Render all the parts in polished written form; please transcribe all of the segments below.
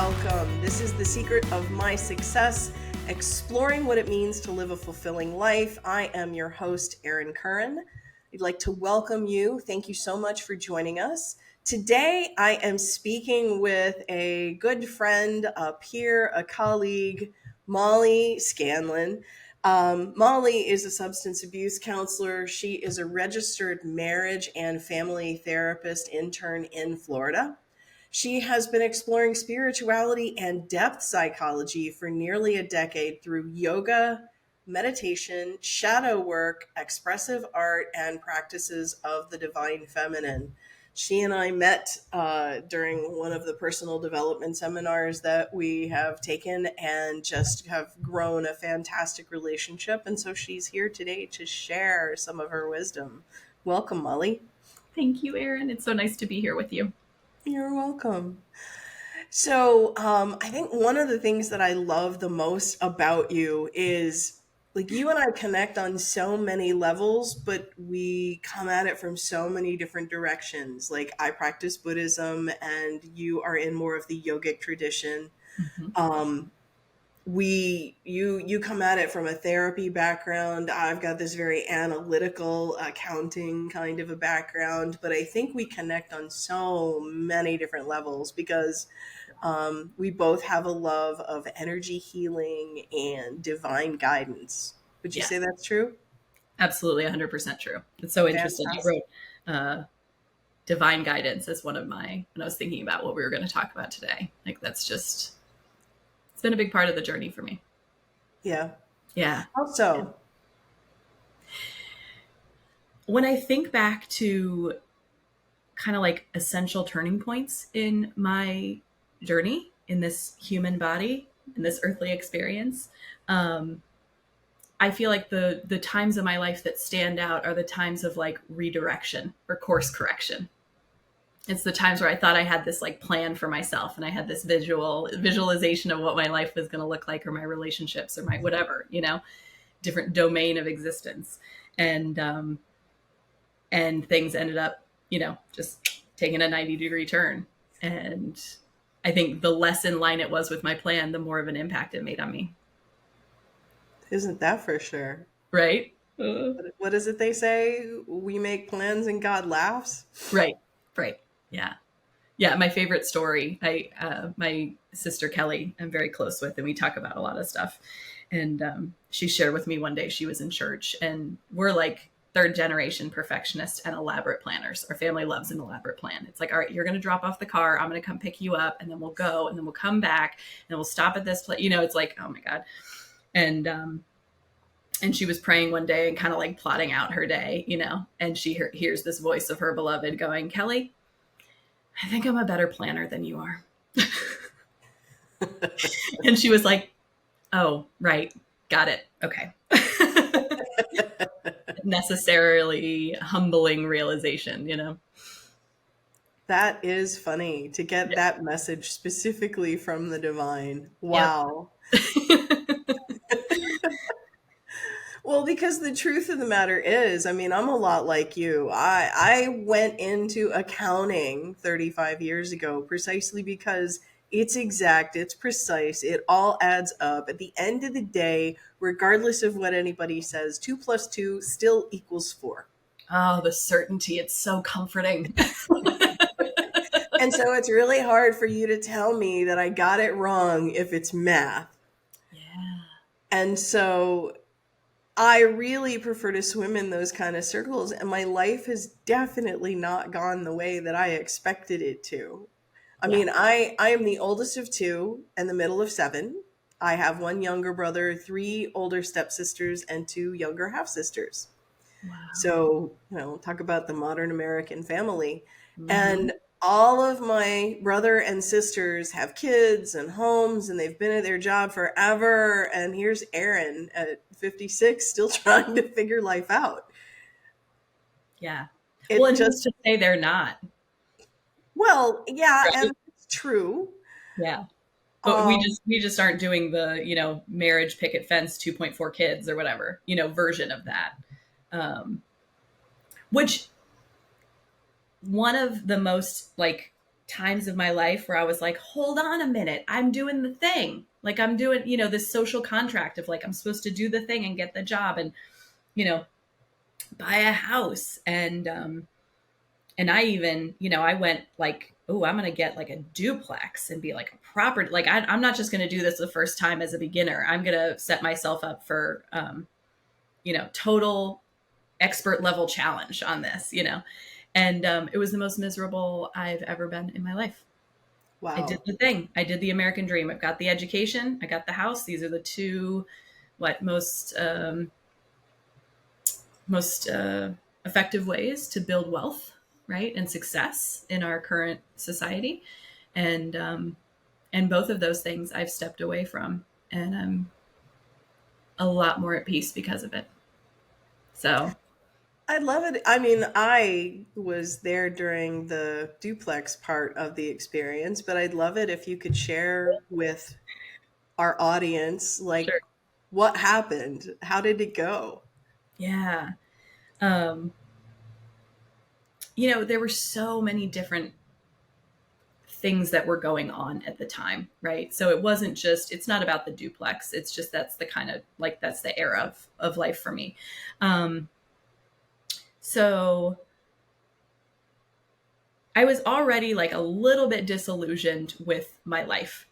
welcome. This is The Secret of My Success, exploring what it means to live a fulfilling life. I am your host, Erin Curran. I'd like to welcome you. Thank you so much for joining us. Today, I am speaking with a good friend, a peer, a colleague, Molly Scanlon. Molly is a substance abuse counselor. She is a registered marriage and family therapist intern in Florida. She has been exploring spirituality and depth psychology for nearly a decade through yoga, meditation, shadow work, expressive art, and practices of the divine feminine. She and I met during one of the personal development seminars that we have taken and just have grown a fantastic relationship. And so she's here today to share some of her wisdom. Welcome, Molly. Thank you, Erin. It's so nice to be here with you. You're welcome. So, I think one of the things that I love the most about you is like you and I connect on so many levels, but we come at it from so many different directions. Like I practice Buddhism and you are in more of the yogic tradition. Mhm. Um, you come at it from a therapy background. I've got this very analytical accounting kind of a background, but I think we connect on so many different levels because we both have a love of energy healing and divine guidance. Would you Yeah, say that's true? absolutely 100% true. It's so interesting. I Fantastic. wrote divine guidance as one of my, when I was thinking about what we were going to talk about today. Like that's just, it's been a big part of the journey for me. Yeah. Yeah. Also, When I think back to kind of like essential turning points in my journey in this human body, in this earthly experience, um, I feel like the times of my life that stand out are the times of like redirection or course correction. It's the times where I thought I had this like plan for myself and I had this visualization of what my life was going to look like or my relationships or my whatever, different domain of existence. And and things ended up, just taking a 90-degree turn. And I think the less in line it was with my plan, the more of an impact it made on me. isn't that for sure? Right? What is it they say? We make plans and God laughs. Right. Right. Yeah. Yeah, my favorite story. My sister Kelly, I'm very close with, and we talk about a lot of stuff. And she shared with me one day she was in church, and we're like third generation perfectionists and elaborate planners. Our family loves an elaborate plan. It's like, all right, you're going to drop off the car, I'm going to come pick you up, and then we'll go, and then we'll come back, and then we'll stop at this place. It's like, oh my god. And she was praying one day and kind of like plotting out her day, and she hears this voice of her beloved going, Kelly, I think I'm a better planner than you are. And she was like, oh, right. Got it. Okay. Necessarily humbling realization. That is funny to get Yeah. that message specifically from the divine. Yep. Wow. Well, because the truth of the matter is, I mean, I'm a lot like you. I went into accounting 35 years ago precisely because it's exact, it's precise, it all adds up. At the end of the day, regardless of what anybody says, 2 plus 2 still equals 4. Oh, the certainty. It's so comforting. And so it's really hard for you to tell me that I got it wrong if it's math. Yeah. And so I really prefer to swim in those kind of circles, and my life has definitely not gone the way that I expected it to. I Yeah. mean, I am the oldest of two and the middle of seven. I have one younger brother, three older stepsisters, and two younger half sisters. Wow. So, talk about the modern American family. Mm-hmm. And all of my brother and sisters have kids and homes, and they've been at their job forever. And here's Erin at 56 still trying to figure life out. Yeah. Well, It and who's just, to say they're not? well, yeah, Right? and it's true. Yeah. But we Um, just we just aren't doing the, marriage picket fence 2.4 kids or whatever, version of that. Which one of the most like times of my life where I was like, hold on a minute, I'm doing the thing. Like I'm doing, this social contract of like, I'm supposed to do the thing and get the job and, you know, buy a house. And I even, I went like, oh, I'm going to get like a duplex and be like a property. Like I'm not just going to do this the first time as a beginner. I'm going to set myself up for, total expert level challenge on this. And it was the most miserable I've ever been in my life. I did Wow. the thing. I did the American dream. I've got the education. I got the house. These are the two, most effective ways to build wealth, right, and success in our current society. And both of those things I've stepped away from, and I'm a lot more at peace because of it. So I love it. I mean, I was there during the duplex part of the experience, but I'd love it if you could share with our audience, like, sure, what happened? How did it go? yeah. Um, there were so many different things that were going on at the time, right? So it's not about the duplex. It's just that's the kind of like that's the era of life for me. Um, so I was already like a little bit disillusioned with my life.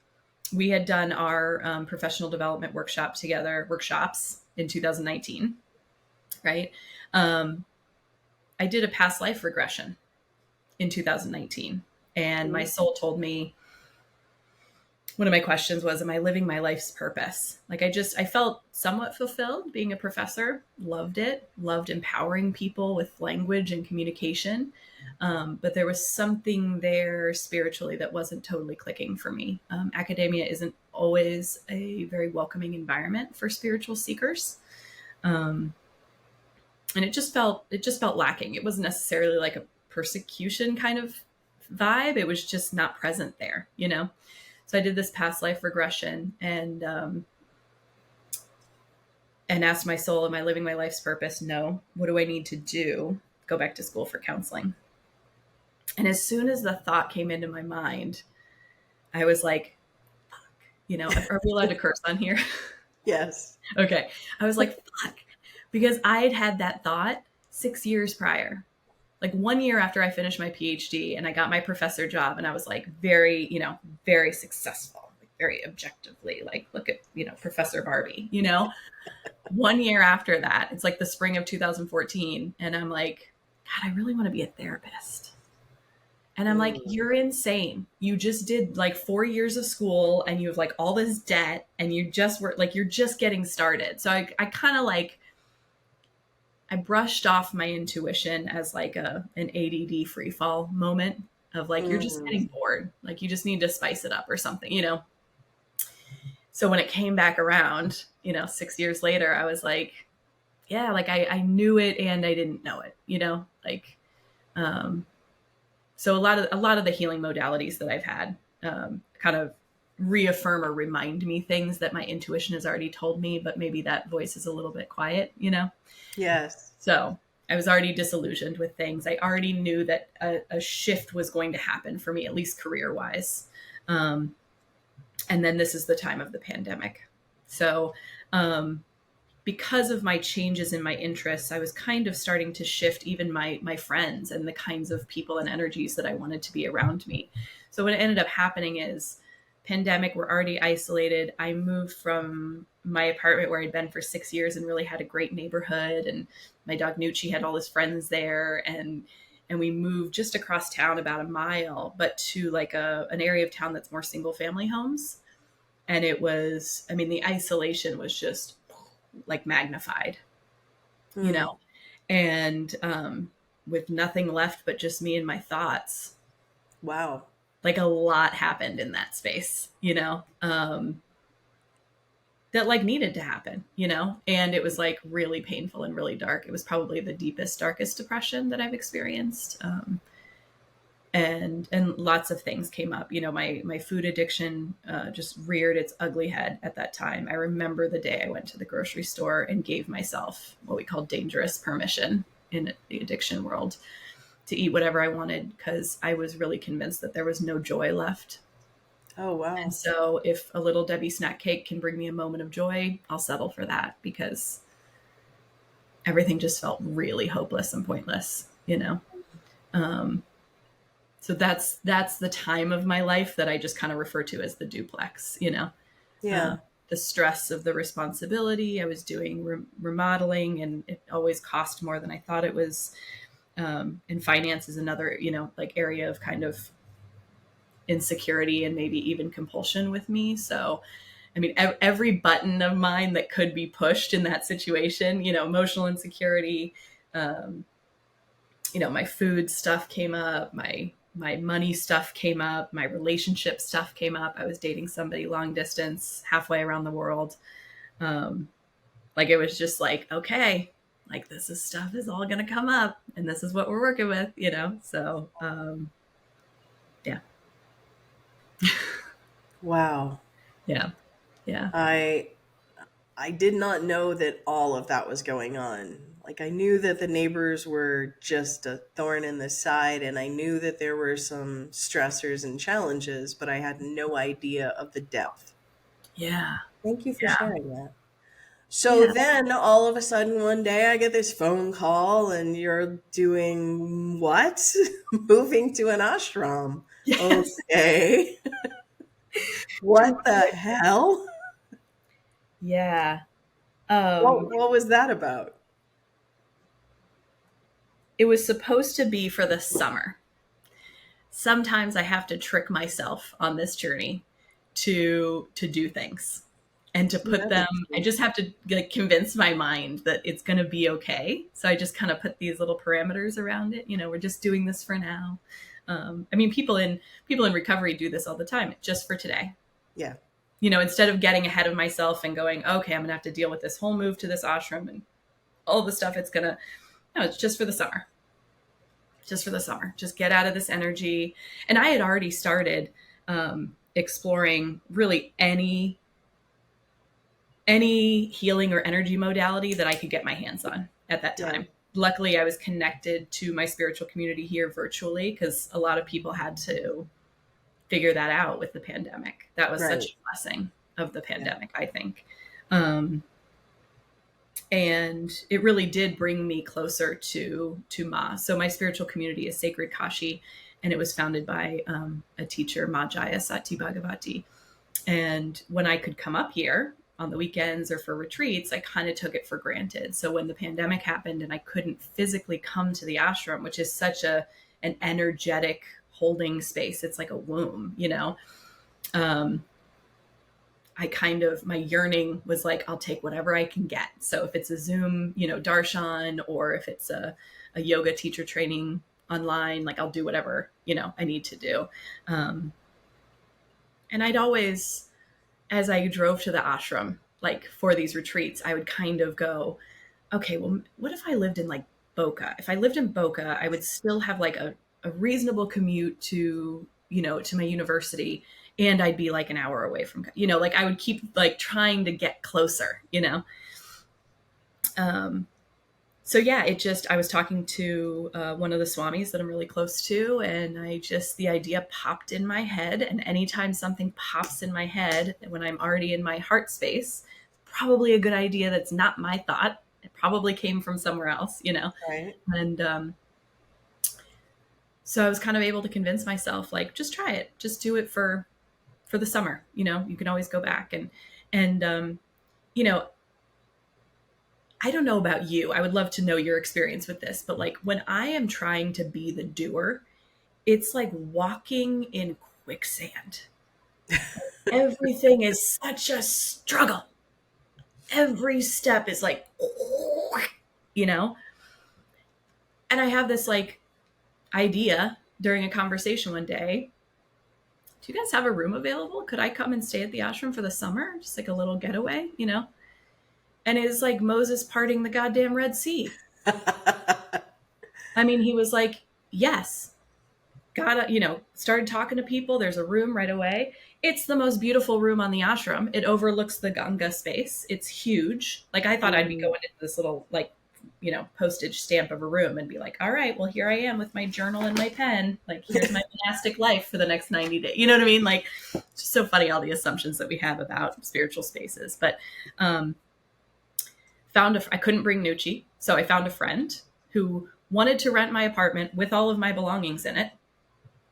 We had done our professional development workshops in 2019, right? Um, I did a past life regression in 2019, and my Mm. soul told me, one of my questions was, am I living my life's purpose? Like I felt somewhat fulfilled being a professor, loved it, loved empowering people with language and communication. But there was something there spiritually that wasn't totally clicking for me. Academia isn't always a very welcoming environment for spiritual seekers. Um, and it just felt lacking. It wasn't necessarily like a persecution kind of vibe. It was just not present there. So I did this past life regression and asked my soul, am I living my life's purpose? No. What do I need to do? Go back to school for counseling. And as soon as the thought came into my mind, I was like, are we allowed to curse on here? Yes. Okay. I was like, fuck. Because I had had that thought 6 years prior. Like 1 year after I finished my PhD and I got my professor job, and I was like very successful, like very objectively, like look at, Professor Barbie. 1 year after that, it's like the spring of 2014. And I'm like, God, I really want to be a therapist. And I'm like, Mm. you're insane. You just did like 4 years of school and you have like all this debt and you just were like, you're just getting started. So I kind of like, I brushed off my intuition as like an ADD free fall moment of like, you're just Mm. getting bored. Like you just need to spice it up or something. So when it came back around, 6 years later, I was like, yeah, like I knew it and I didn't know it, like, um, so a lot of the healing modalities that I've had, kind of reaffirm or remind me things that my intuition has already told me, but maybe that voice is a little bit quiet. Yes. So I was already disillusioned with things. I already knew that a shift was going to happen for me, at least career wise. And then this is the time of the pandemic. So, because of my changes in my interests, I was kind of starting to shift even my friends and the kinds of people and energies that I wanted to be around me. So what ended up happening is pandemic, we're already isolated. I moved from my apartment where I'd been for 6 years and really had a great neighborhood. And my dog Nucci had all his friends there. And we moved just across town about a mile, but to like an area of town that's more single family homes. And it was, I mean, the isolation was just like magnified, you Mm. know, and with nothing left but just me and my thoughts. Wow. Like a lot happened in that space, that like needed to happen, and it was like really painful and really dark. It was probably the deepest, darkest depression that I've experienced. And lots of things came up. My food addiction just reared its ugly head at that time. I remember the day I went to the grocery store and gave myself what we call dangerous permission in the addiction world. to eat whatever I wanted because I was really convinced that there was no joy left. Oh, And wow. so if a little Debbie snack cake can bring me a moment of joy, I'll settle for that because everything just felt really hopeless and pointless, you know? Um, so that's the time of my life that I just kind of refer to as the duplex, you know? Uh, Yeah. the stress of the responsibility. I was doing remodeling and it always cost more than I thought it was. And finance is another, like area of kind of insecurity and maybe even compulsion with me. So, I mean, every button of mine that could be pushed in that situation, emotional insecurity, um, my food stuff came up, my money stuff came up, my relationship stuff came up. I was dating somebody long distance, halfway around the world. Um, like it was just like, okay, like this is stuff is all going to come up and this is what we're working with, So, yeah, Wow. yeah, yeah, I I did not know that all of that was going on. Like, I knew that the neighbors were just a thorn in the side, and I knew that there were some stressors and challenges, but I had no idea of the depth. yeah, Thank you for yeah, sharing that. So yeah, then all of a sudden one day I get this phone call and you're doing what? Moving to an ashram. yes, Okay. What the hell? yeah. What was that about? It was supposed to be for the summer. Sometimes I have to trick myself on this journey to do things and to put That them. makes I sense. just have to like convince my mind that it's going to be okay. So I just kind of put these little parameters around it. We're just doing this for now. I mean, people in recovery do this all the time. Just for today. Yeah. Instead of getting ahead of myself and going, okay, I'm gonna have to deal with this whole move to this ashram and all the stuff. It's gonna, no, it's just for the summer. Just for the summer. Just get out of this energy. And I had already started exploring really any healing or energy modality that I could get my hands on at that Yeah. time. Luckily, I was connected to my spiritual community here virtually because a lot of people had to figure that out with the pandemic. That was such Right. a blessing of the Yeah. pandemic, I think. Um, and it really did bring me closer to Ma. So my spiritual community is Sacred Kashi, and it was founded by a teacher, Ma Jaya Sati Bhagavati. And when I could come up here on the weekends or for retreats, I kind of took it for granted. So when the pandemic happened and I couldn't physically come to the ashram, which is such an energetic holding space, it's like a womb. Um, I kind of, my yearning was like, I'll take whatever I can get. So if it's a Zoom, darshan, or if it's a yoga teacher training online, like I'll do whatever, I need to do. Um, and I'd always, as I drove to the ashram, like for these retreats, I would kind of go, okay, well, what if I lived in like Boca? If I lived in Boca, I would still have like a reasonable commute to my university, and I'd be like an hour away from, like I would keep like trying to get closer. Um, so yeah, I was talking to one of the swamis that I'm really close to, and the idea popped in my head. And anytime something pops in my head when I'm already in my heart space, probably a good idea that's not my thought. It probably came from somewhere else. Right. And so I was kind of able to convince myself, like, just try it, just do it for the summer. You can always go back and you know, I don't know about you. I would love to know your experience with this, but like when I am trying to be the doer, it's like walking in quicksand. Everything is such a struggle. Every step is like, you know? And I have this like idea during a conversation one day. Do you guys have a room available? Could I come and stay at the ashram for the summer? Just like a little getaway? And it's like Moses parting the goddamn Red Sea. I mean, he was like, yes, started talking to people. There's a room right away. It's the most beautiful room on the ashram. It overlooks the Ganga space. It's huge. Like I thought I'd be Mm, going into this little like postage stamp of a room and be like, all right, well, here I am with my journal and my pen. Like, here's my monastic life for the next 90 days. You know what I mean? Like, it's just so funny, all the assumptions that we have about spiritual spaces. But I couldn't bring Nucci. So I found a friend who wanted to rent my apartment with all of my belongings in it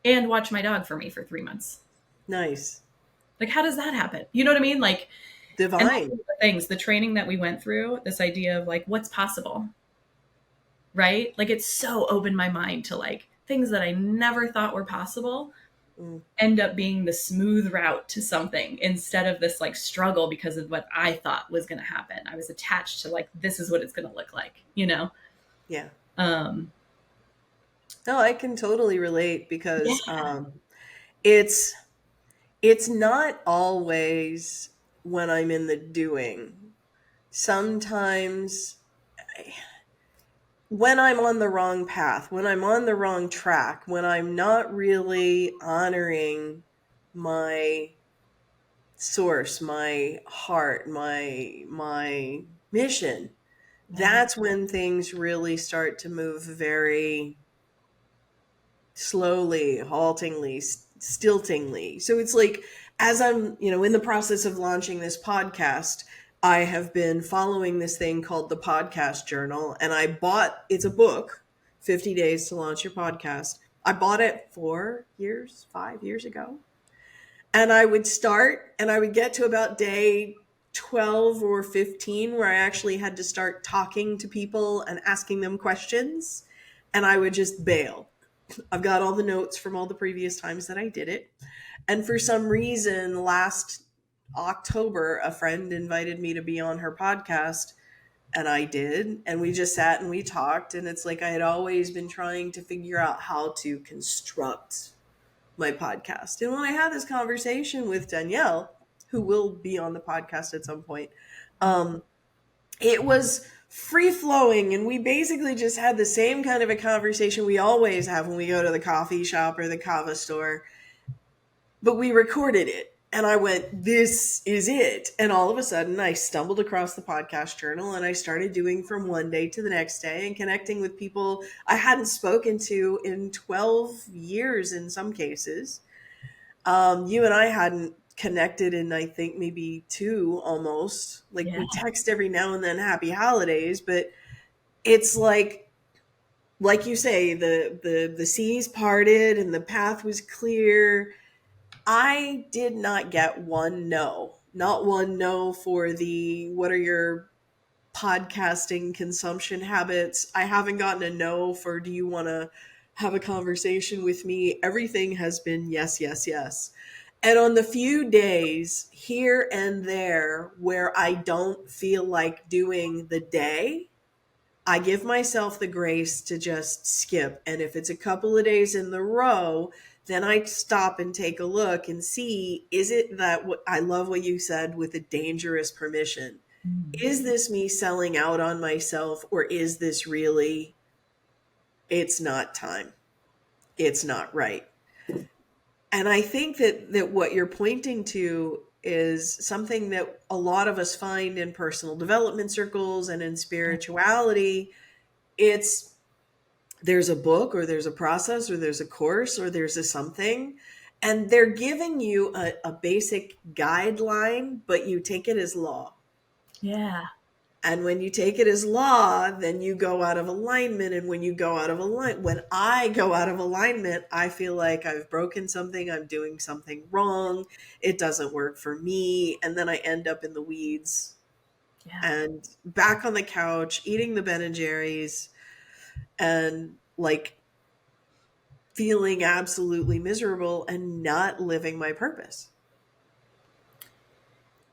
and watch my dog for me for 3 months. Nice. Like, how does that happen? You know what I mean? Like, and that's Divine. one of the things, the training that we went through, this idea of like, what's possible, right? Like, it's so opened my mind to like things that I never thought were possible end up being the smooth route to something instead of this like struggle because of what I thought was going to happen. I was attached to like, this is what it's going to look like, Yeah. Um, No, I can totally relate because yeah, it's not always when I'm in the doing. Sometimes when I'm on the wrong path, when I'm on the wrong track, when I'm not really honoring my source, my heart, my mission, yeah, that's when things really start to move very slowly, haltingly, stiltingly. So it's like, as I'm, in the process of launching this podcast, I have been following this thing called the podcast journal, and it's a book, 50 Days to Launch Your Podcast. I bought it 4 years, 5 years ago. And I would start and I would get to about day 12 or 15 where I actually had to start talking to people and asking them questions. And I would just bail. I've got all the notes from all the previous times that I did it. And for some reason, last October, a friend invited me to be on her podcast, and I did. And we just sat and we talked. And it's like I had always been trying to figure out how to construct my podcast. And when I had this conversation with Danielle, who will be on the podcast at some point, it was free flowing, and we basically just had the same kind of a conversation we always have when we go to the coffee shop or the kava store, but we recorded it. And I went, this is it. And all of a sudden, I stumbled across the podcast journal and I started doing from one day to the next day and connecting with people I hadn't spoken to in 12 years in some cases. You and I hadn't connected in, I think, maybe two almost. Like, yeah, we text every now and then, happy holidays, but it's like you say, the seas parted and the path was clear. I did not get not one no for the what are your podcasting consumption habits. I haven't gotten a no for do you want to have a conversation with me. Everything has been yes, yes, yes. And on the few days here and there where I don't feel like doing the day, I give myself the grace to just skip. And if it's a couple of days in the row, then I stop and take a look and see, is it that what I love what you said with a dangerous permission? Is this me selling out on myself, or is this really, it's not time? It's not right. And I think that what you're pointing to is something that a lot of us find in personal development circles and in spirituality. It's there's a book or there's a process or there's a course or there's a something, and they're giving you a basic guideline, but you take it as law. yeah, And when you take it as law, then you go out of alignment. And when you go out of alignment, when I go out of alignment, I feel like I've broken something, I'm doing something wrong, it doesn't work for me. And then I end up in the weeds yeah. and back on the couch eating the Ben and Jerry's and like feeling absolutely miserable and not living my purpose.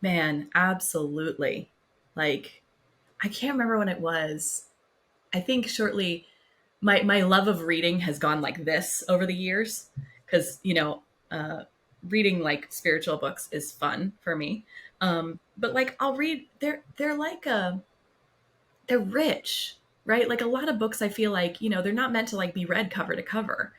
Man, absolutely. Like, I can't remember when it was. I think shortly, my love of reading has gone like this over the years because reading like spiritual books is fun for me. But like I'll read, they're like they're rich, right? Like a lot of books, I feel like they're not meant to like be read cover to cover.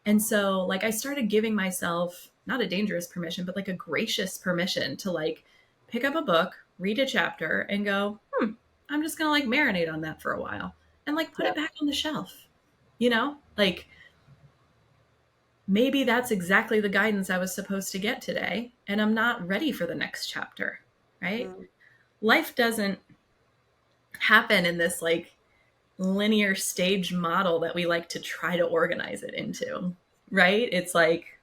And so like I started giving myself not a dangerous permission, but like a gracious permission to like pick up a book, read a chapter, and go, I'm just going to like marinate on that for a while and like put Yeah. it back on the shelf. You know, like maybe that's exactly the guidance I was supposed to get today, and I'm not ready for the next chapter, right? Mm. Life doesn't happen in this like linear stage model that we like to try to organize it into, right? It's like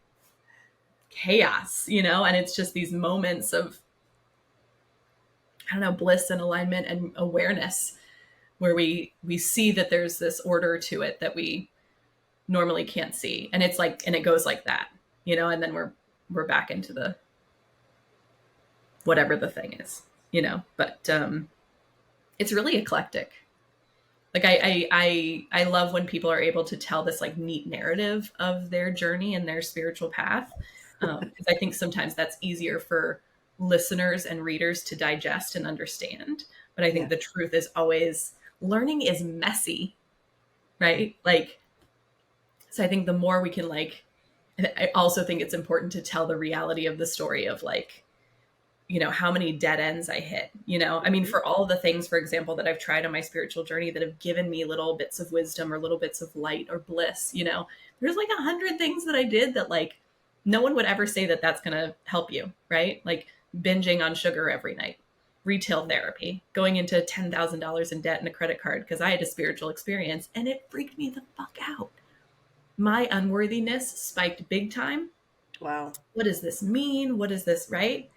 chaos, you know, and it's just these moments of, I don't know, bliss and alignment and awareness where we see that there's this order to it that we normally can't see. And it's like, and it goes like that, you know, and then we're back into the whatever the thing is, you know. But it's really eclectic. Like I love when people are able to tell this like neat narrative of their journey and their spiritual path, because I think sometimes that's easier for listeners and readers to digest and understand. But I think Yeah. the truth is always learning is messy, right? Like, so I think the more we can like, I also think it's important to tell the reality of the story of like, you know, how many dead ends I hit, you know, I mean, Mhm. for all the things, for example, that I've tried on my spiritual journey that have given me little bits of wisdom or little bits of light or bliss, you know, there's like 100 things that I did that like no one would ever say that that's going to help you, right? Like binging on sugar every night, retail therapy, going into $10,000 in debt and a credit card because I had a spiritual experience and it freaked me the fuck out. My unworthiness spiked big time. Wow. What does this mean? What is this, right?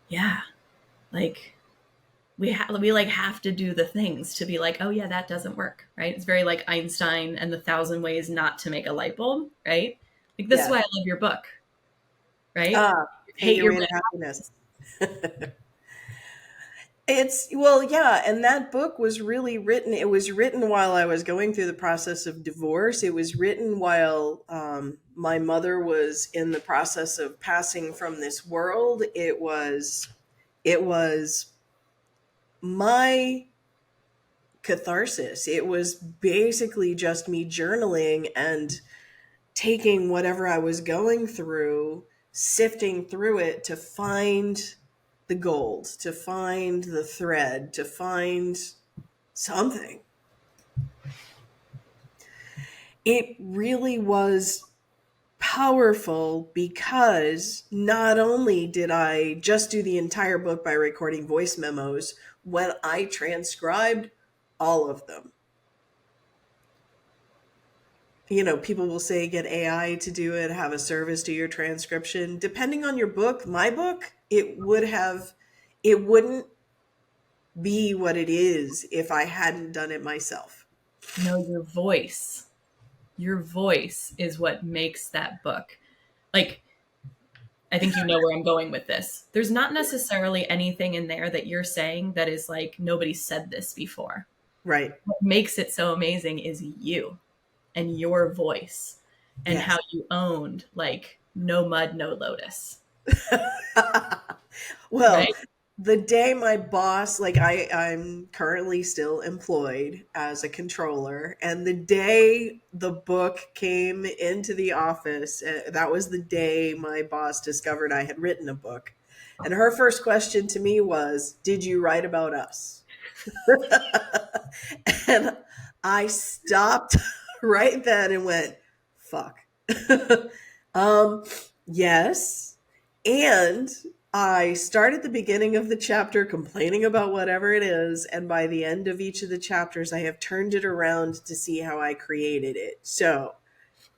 Yeah. Like we like have to do the things to be like, oh yeah, that doesn't work, right? It's very like Einstein and the 1,000 ways not to make a light bulb, right? Like this is Yeah. why I love your book, right? Ah, Pay Hate Your your Way way. to Happiness. It's, well, yeah, and that book was really written. It was written while I was going through the process of divorce. It was written while my mother was in the process of passing from this world. It was my catharsis. It was basically just me journaling and taking whatever I was going through, sifting through it to find the gold, to find the thread, to find something. It really was powerful because not only did I just do the entire book by recording voice memos, when I transcribed all of them. You know, people will say get AI to do it, have a service do your transcription. Depending on your book, my book, it wouldn't be what it is if I hadn't done it myself. No, your voice is what makes that book. Like, I think you know where I'm going with this. There's not necessarily anything in there that you're saying that is like nobody said this before. Right. What makes it so amazing is you and your voice and how Yes. you owned like no mud, no lotus, Well, right? the day my boss, like I'm currently still employed as a controller, and the day the book came into the office, that was the day my boss discovered I had written a book. And her first question to me was, "Did you write about us?" And I stopped right then and went, "Fuck." um, yes. And I start at the beginning of the chapter complaining about whatever it is, and by the end of each of the chapters, I have turned it around to see how I created it. So,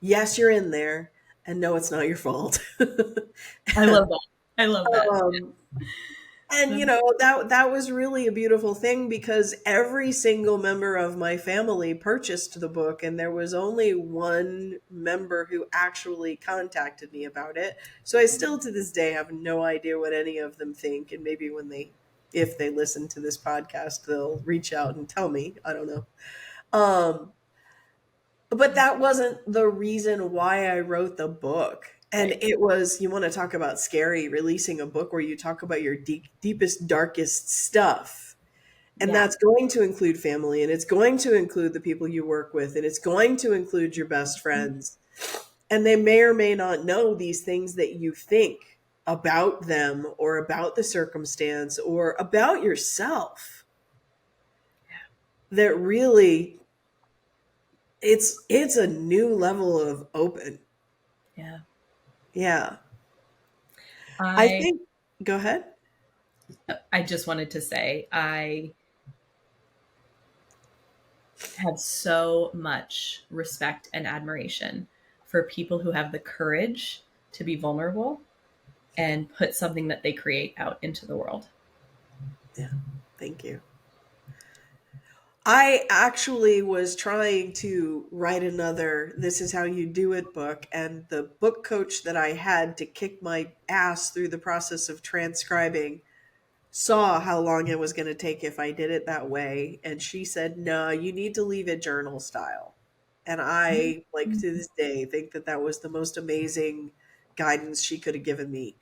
yes, you're in there, and no, it's not your fault. I love that. I love that. um, and that was really a beautiful thing because every single member of my family purchased the book, and there was only one member who actually contacted me about it. So I still to this day have no idea what any of them think, and maybe when they if they listen to this podcast they'll reach out and tell me. I don't know. But that wasn't the reason why I wrote the book. And Right. it was, you want to talk about scary, releasing a book where you talk about your deepest, darkest stuff. And Yeah. that's going to include family, and it's going to include the people you work with, and it's going to include your best friends. And they may or may not know these things that you think about them or about the circumstance or about yourself that really it's a new level of open. Yeah. Yeah. I I think go ahead. I just wanted to say I have so much respect and admiration for people who have the courage to be vulnerable and put something that they create out into the world. Yeah. Thank you. I actually was trying to write another This Is How You Do It book, and the book coach that I had to kick my ass through the process of transcribing saw how long it was going to take if I did it that way. And she said, no, you need to leave it journal style. And I, like, to this day, think that that was the most amazing guidance she could have given me.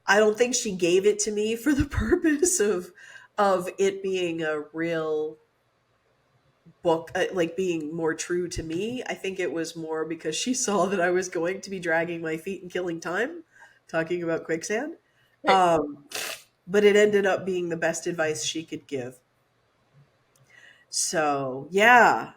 I don't think she gave it to me for the purpose of it being a real book, like being more true to me. I think it was more because she saw that I was going to be dragging my feet and killing time talking about quicksand. Right. Um, but it ended up being the best advice she could give. So, yeah.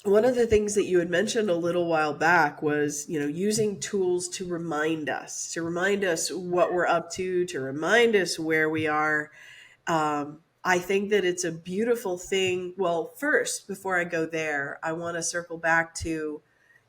One of the things that you had mentioned a little while back was, using tools to remind us what we're up to remind us where we are. I think that it's a beautiful thing. Well, first, before I go there, I want to circle back to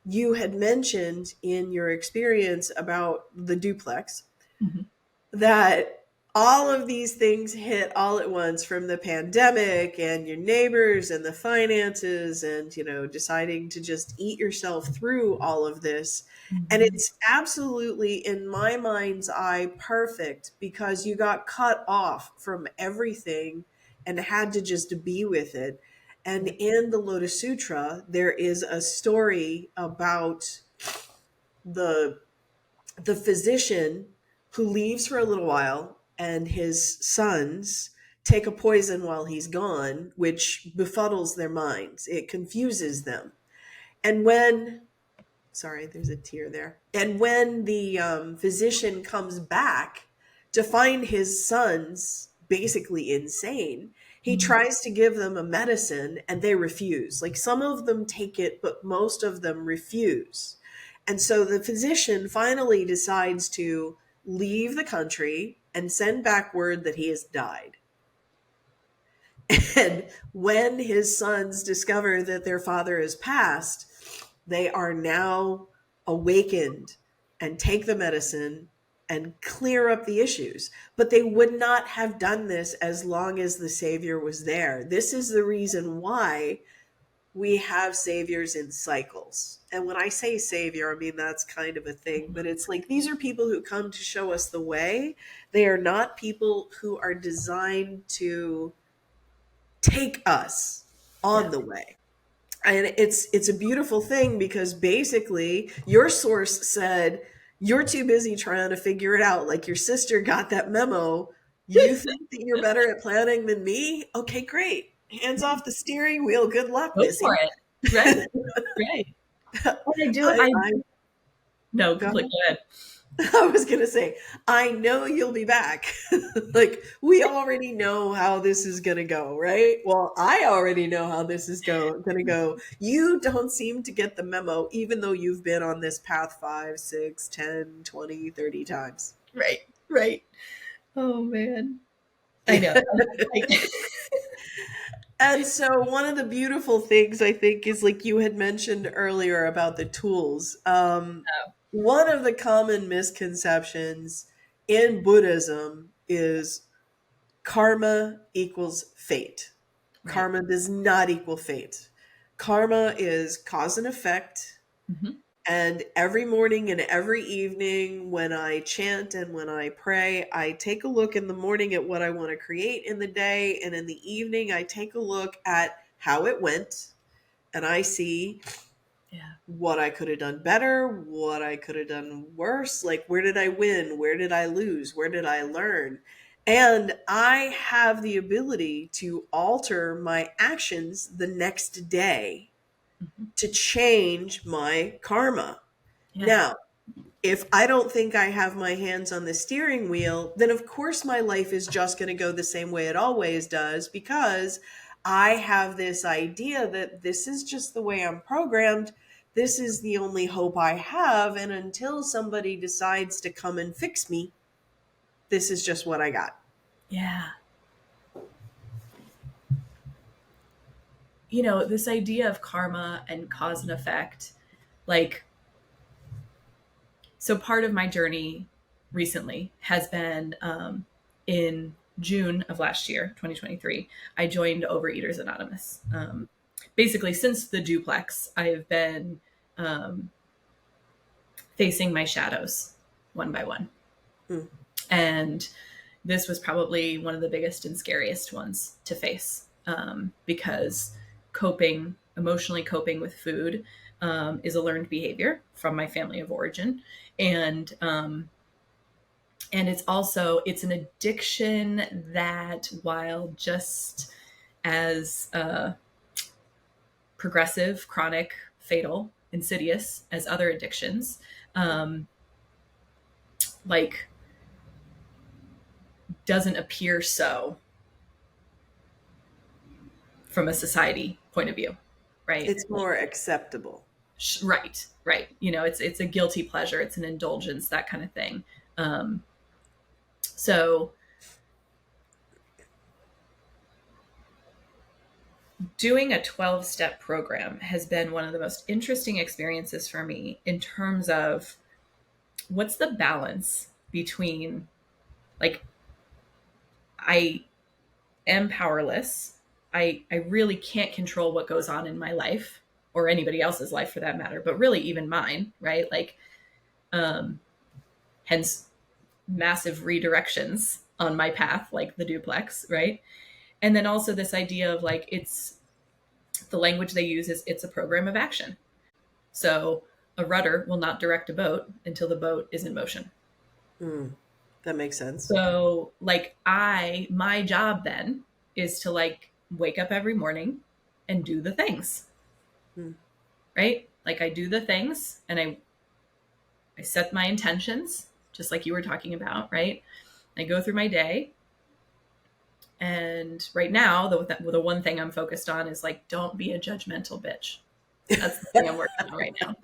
you had mentioned in your experience about the duplex Mhm. that all of these things hit all at once, from the pandemic and your neighbors and the finances and deciding to just eat yourself through all of this. And Mhm. it's absolutely, in my mind's eye, perfect because you got cut off from everything and had to just be with it. And Yeah. in the Lotus Sutra there is a story about the the physician who leaves for a little while, and his sons take a poison while he's gone, which befuddles their minds. It confuses them. And when, sorry, there's a tear there. And when the physician comes back to find his sons basically insane, he Mhm. tries to give them a medicine and they refuse. Like, some of them take it, but most of them refuse. And so the physician finally decides to leave the country and send back word that he has died. And when his sons discover that their father has passed, they are now awakened and take the medicine and clear up the issues. But they would not have done this as long as the Savior was there. This is the reason why we have saviors in cycles. And when I say savior, I mean that's kind of a thing, but it's like these are people who come to show us the way. They are not people who are designed to take us Yeah. on the way. And it's a beautiful thing because basically your source said you're too busy trying to figure it out. Like, your sister got that memo. You think that you're better at planning than me? Okay, great. Hands off the steering wheel. Good luck, Go for Missy. it. Right. Right. And I do. I No, go ahead. complete. Go ahead. I was gonna say, I know you'll be back. Like, we already know how this is gonna go, right? Well, I already know how this is gonna go. You don't seem to get the memo, even though you've been on this path 5, 6, 10, 20, 30 times. Right. Right. Oh man. I know. Like, And so one of the beautiful things, I think, is like you had mentioned earlier about the tools. One of the common misconceptions in Buddhism is karma equals fate. right. Karma does not equal fate. Karma is cause and effect. Mhm. And every morning and every evening, when I chant and when I pray, I take a look in the morning at what I want to create in the day. And in the evening, I take a look at how it went. And I see Yeah. what I could have done better, what I could have done worse. Like, where did I win? Where did I lose? Where did I learn? And I have the ability to alter my actions the next day Mhm. to change my karma. Yeah. Now, If I don't think I have my hands on the steering wheel, then of course my life is just going to go the same way it always does, because I have this idea that this is just the way I'm programmed. This is the only hope I have. And until somebody decides to come and fix me, this is just what I got. Yeah. You know, this idea of karma and cause and effect, like, so part of my journey recently has been in June of last year, 2023, I joined Overeaters Anonymous. Basically, since the duplex, I've been um, facing my shadows one by one. Mm. And this was probably one of the biggest and scariest ones to face, because emotionally coping with food is a learned behavior from my family of origin. And it's an addiction that, while just as progressive, chronic, fatal, insidious as other addictions, like, doesn't appear so from a society point of view, right? It's more acceptable. Right, right. You know, it's a guilty pleasure, it's an indulgence, that kind of thing. So doing a 12-step program has been one of the most interesting experiences for me, in terms of what's the balance between, like, I am powerless. I really can't control what goes on in my life, or anybody else's life for that matter, but really even mine, right? Like, hence massive redirections on my path, like the duplex, right? And then also this idea of, like, it's the language they use is it's a program of action. So a rudder will not direct a boat until the boat is in motion. Mm. That makes sense. So, like, my job then is to, like, wake up every morning and do the things, Mm. right? Like, I do the things, and I set my intentions, just like you were talking about, right? I go through my day. And right now, the one thing I'm focused on is, like, don't be a judgmental bitch. That's the thing I'm working on right now.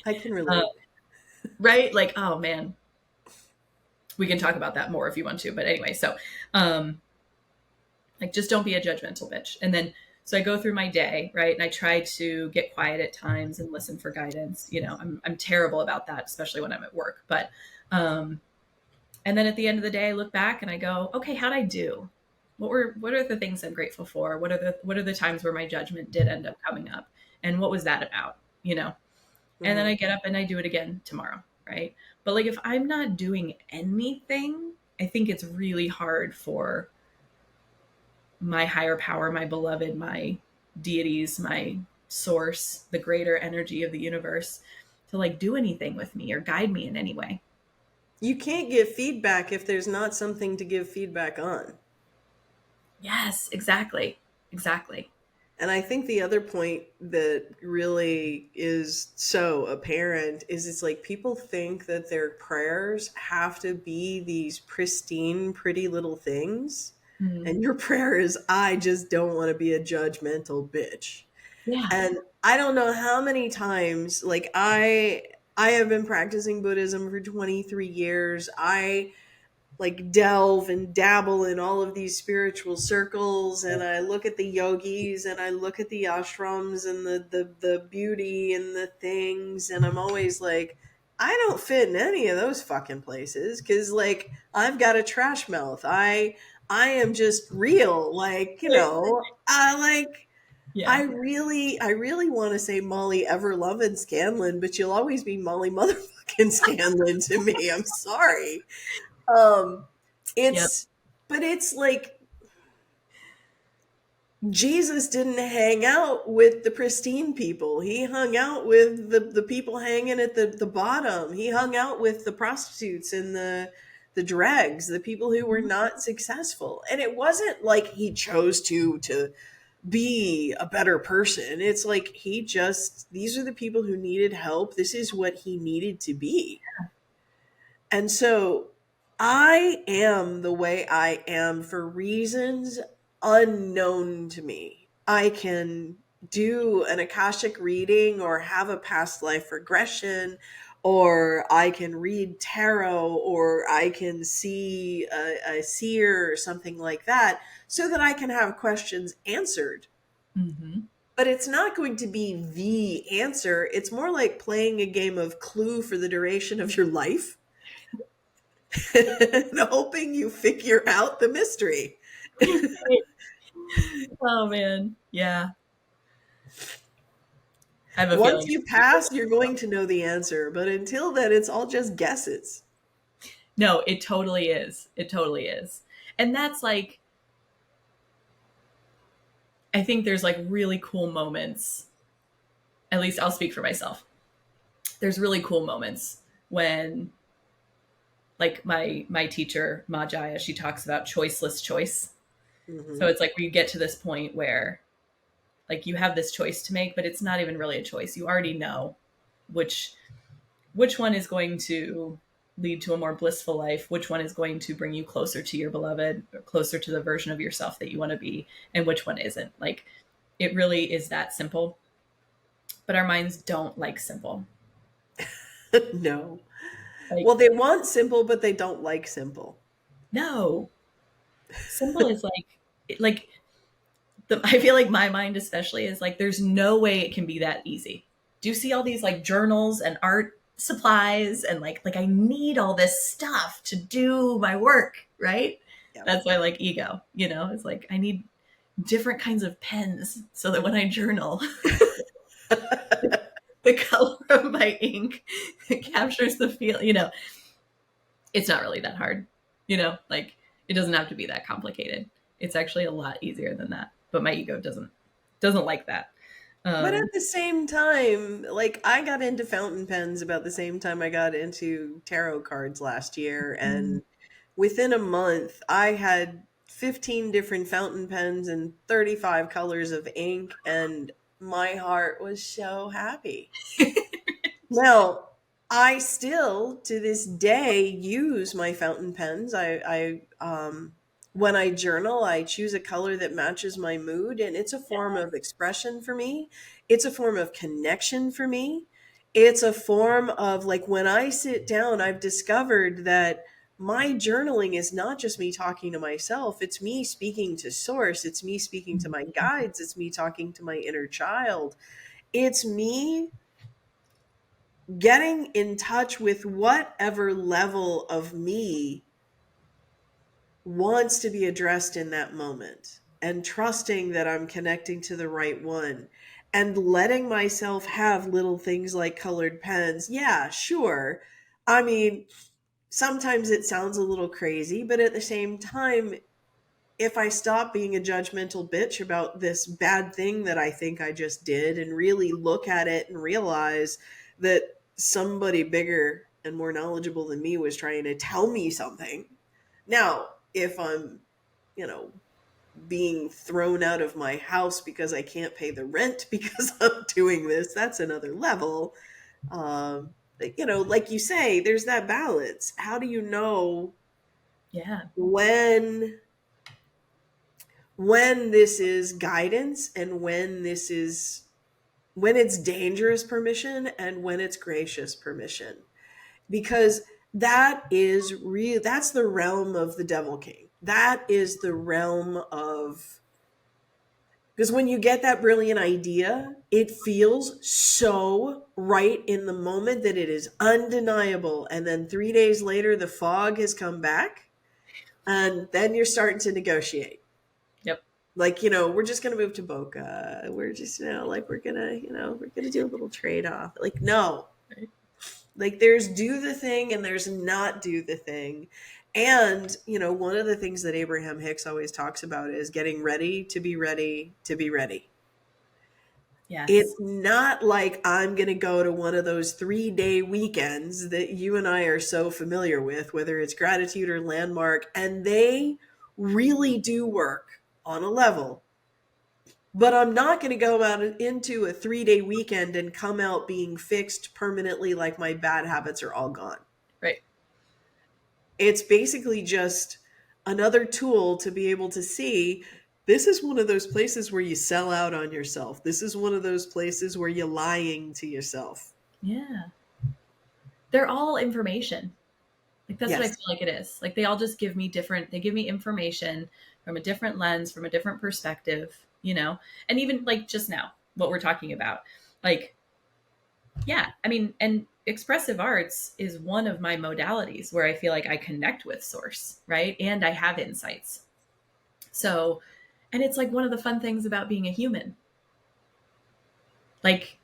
I can Uh, relate. right? Like, oh man, we can talk about that more if you want to. But anyway, so like, just don't be a judgmental bitch. And then, so I go through my day, right? And I try to get quiet at times and listen for guidance. You know, I'm terrible about that, especially when I'm at work. But, and then at the end of the day, I look back and I go, okay, how'd I do? What are the things I'm grateful for? What are the times where my judgment did end up coming up? And what was that about? You know? And then Mm-hmm. I get up and I do it again tomorrow, right? But, like, if I'm not doing anything, I think it's really hard for my higher power, my beloved, my deities, my source, the greater energy of the universe, to, like, do anything with me or guide me in any way. You can't give feedback if there's not something to give feedback on. Yes, exactly. Exactly. And I think the other point that really is so apparent is it's like people think that their prayers have to be these pristine, pretty little things. Mm. And your prayer is, I just don't want to be a judgmental bitch. Yeah. And I don't know how many times, like, I have been practicing Buddhism for 23 years. I like delve and dabble in all of these spiritual circles, and I look at the yogis and I look at the ashrams and the beauty and the things, and I'm always like, I don't fit in any of those fucking places, because, like, I've got a trash mouth. I am just real, like, I like, Yeah. I really want to say Molly ever loving Scanlon, but you'll always be Molly motherfucking Scanlon to me. I'm sorry. Um, Yep. it's, but it's like Jesus didn't hang out with the pristine people. He hung out with the people hanging at the bottom. He hung out with the prostitutes and the dregs, the people who were not successful. And it wasn't like he chose to be a better person. It's like these are the people who needed help. This is what he needed to be. And so I am the way I am for reasons unknown to me. I can do an Akashic reading or have a past life regression, or I can read tarot, or I can see a seer or something like that so that I can have questions answered. Mm-hmm. But it's not going to be the answer. It's more like playing a game of Clue for the duration of your life and hoping you figure out the mystery. Oh man, yeah. I have a Once feeling. you pass, you're going to know the answer, but until then, it's all just guesses. No, it totally is. It totally is. And that's like, I think there's like really cool moments. At least I'll speak for myself. There's really cool moments when, like my teacher Ma Jaya, she talks about choiceless choice. So Hmm. it's like we get to this point where like you have this choice to make, but it's not even really a choice. You already know which which one is going to lead to a more blissful life, which one is going to bring you closer to your beloved, or closer to the version of yourself that you want to be, and which one isn't. Like it really is that simple. But our minds don't like simple. No. Like Well, they want simple, but they don't like simple. no, simple is like I feel like my mind especially is like there's no way it can be that easy. Do you see all these like journals and art supplies and like I need all this stuff to do my work, right? Yep. That's why I like ego, it's like I need different kinds of pens so that when I journal, the color of my ink captures the feel. It's not really that hard, like it doesn't have to be that complicated. It's actually a lot easier than that. But my ego doesn't like that. But at Um, the same time, like I got into fountain pens about the same time I got into tarot cards last year. And within a month, I had 15 different fountain pens and 35 colors of ink. And my heart was so happy. Now, I still to this day use my fountain pens. When I journal, I choose a color that matches my mood, and it's a form of expression for me. It's a form of connection for me. It's a form of like when I sit down, I've discovered that my journaling is not just me talking to myself, it's me speaking to source, it's me speaking to my guides, it's me talking to my inner child. It's me getting in touch with whatever level of me wants to be addressed in that moment and trusting that I'm connecting to the right one and letting myself have little things like colored pens. Yeah, sure. I mean, sometimes it sounds a little crazy, but at the same time, if I stop being a judgmental bitch about this bad thing that I think I just did and really look at it and realize that somebody bigger and more knowledgeable than me was trying to tell me something. Now, if I'm, you know, being thrown out of my house because I can't pay the rent because I'm doing this, that's another level. Like you say, there's that balance. How do you know yeah. when this is guidance and when it's dangerous permission and when it's gracious permission, because that's the realm of the devil king. That is the realm of, because when you get that brilliant idea, it feels so right in the moment that it is undeniable, and then 3 days later the fog has come back and then you're starting to negotiate. Yep. Like, we're just gonna move to Boca. We're just, like we're gonna do a little trade off. Like, no, Right. like there's do the thing and there's not do the thing. And one of the things that Abraham Hicks always talks about is getting ready to be ready to be ready. It's Yes. not like I'm going to go to one of those 3-day weekends that you and I are so familiar with, whether it's gratitude or landmark, and they really do work on a level but I'm not going to go out into a 3-day weekend and come out being fixed permanently, like my bad habits are all gone. Right. It's basically just another tool to be able to see this is one of those places where you sell out on yourself. This is one of those places where you're lying to yourself. Yeah. They're all information. Like that's what I Yes. feel like it is. Like they all just give me different, they give me information from a different lens, from a different perspective, you know? And even like just now, what we're talking about. Like, yeah, I mean, and expressive arts is one of my modalities where I feel like I connect with source, right? And I have insights. So, and it's like one of the fun things about being a human. Like,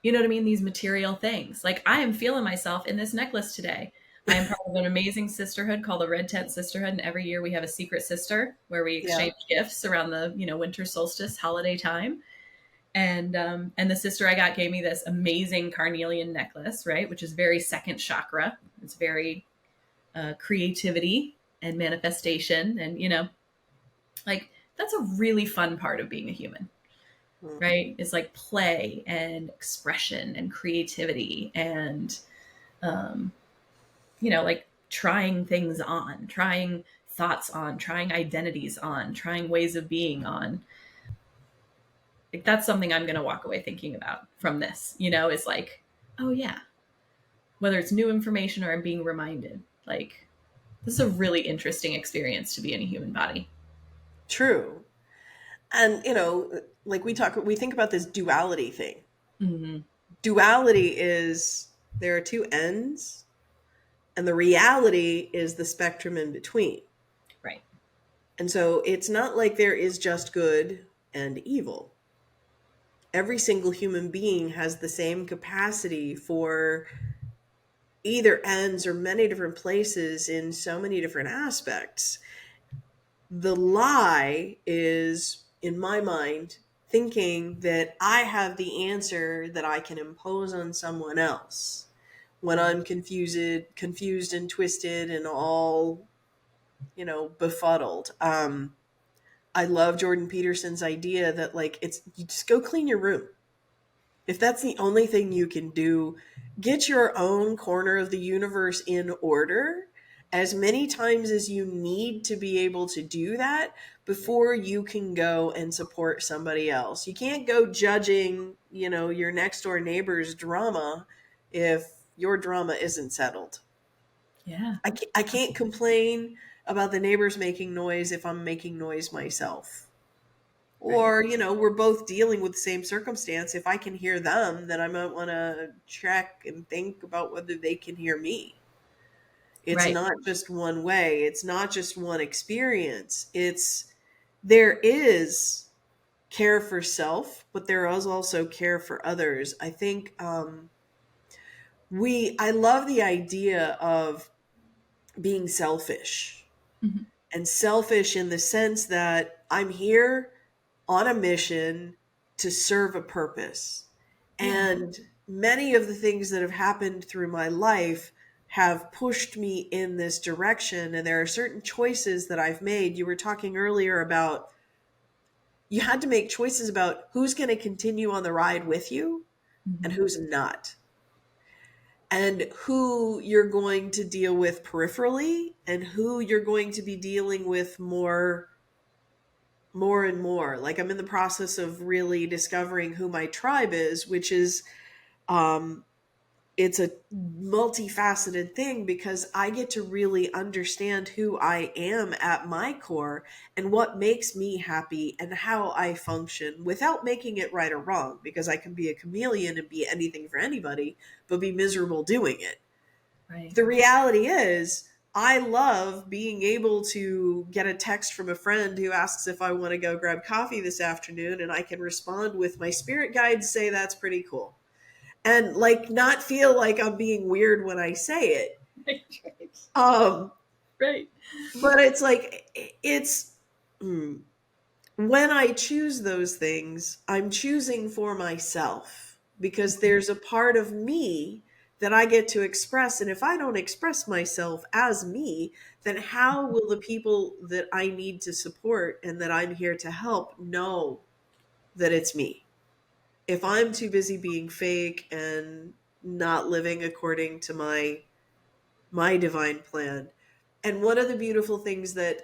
you know what I mean? These material things. Like I am feeling myself in this necklace today. I am part of an amazing sisterhood called the Red Tent Sisterhood. And every year we have a secret sister where we Yeah. exchange gifts around the, winter solstice holiday time. And the sister I got gave me this amazing carnelian necklace, right? Which is very second chakra. It's very creativity and manifestation. And, like that's a really fun part of being a human, Mm. right? It's like play and expression and creativity and, um, like trying things on, trying thoughts on, trying identities on, trying ways of being on. Like that's something I'm going to walk away thinking about from this, is like, oh yeah, whether it's new information or I'm being reminded, like this is a really interesting experience to be in a human body. True. And, like we think about this duality thing. Mm-hmm. Duality is there are two ends, and the reality is the spectrum in between. Right. And so it's not like there is just good and evil. Every single human being has the same capacity for either ends or many different places in so many different aspects. The lie is, in my mind, thinking that I have the answer that I can impose on someone else when I'm confused and twisted and all, befuddled. I love Jordan Peterson's idea that like it's you just go clean your room. If that's the only thing you can do, get your own corner of the universe in order as many times as you need to be able to do that before you can go and support somebody else. You can't go judging, your next door neighbor's drama if your drama isn't settled. Yeah. I can't complain about the neighbors making noise if I'm making noise myself. Right. Or, we're both dealing with the same circumstance. If I can hear them, then I might want to check and think about whether they can hear me. It's Right. not just one way, it's not just one experience. There is care for self, but there is also care for others. I think I love the idea of being selfish, Mm-hmm. and selfish in the sense that I'm here on a mission to serve a purpose. Yeah. And many of the things that have happened through my life have pushed me in this direction. And there are certain choices that I've made. You were talking earlier about you had to make choices about who's going to continue on the ride with you and Mm-hmm. who's not, and who you're going to deal with peripherally and who you're going to be dealing with more and more. Like I'm in the process of really discovering who my tribe is, which is um it's a multifaceted thing because I get to really understand who I am at my core and what makes me happy and how I function without making it right or wrong, because I can be a chameleon and be anything for anybody but be miserable doing it. Right. The reality is I love being able to get a text from a friend who asks if I want to go grab coffee this afternoon, and I can respond with my spirit guides say that's pretty cool. And like not feel like I'm being weird when I say it. Right. Um Right. but it's like it's when I choose those things, I'm choosing for myself because there's a part of me that I get to express. And if I don't express myself as me, then how will the people that I need to support and that I'm here to help know? that it's me. If I'm too busy being fake and not living according to my divine plan. And one of the beautiful things that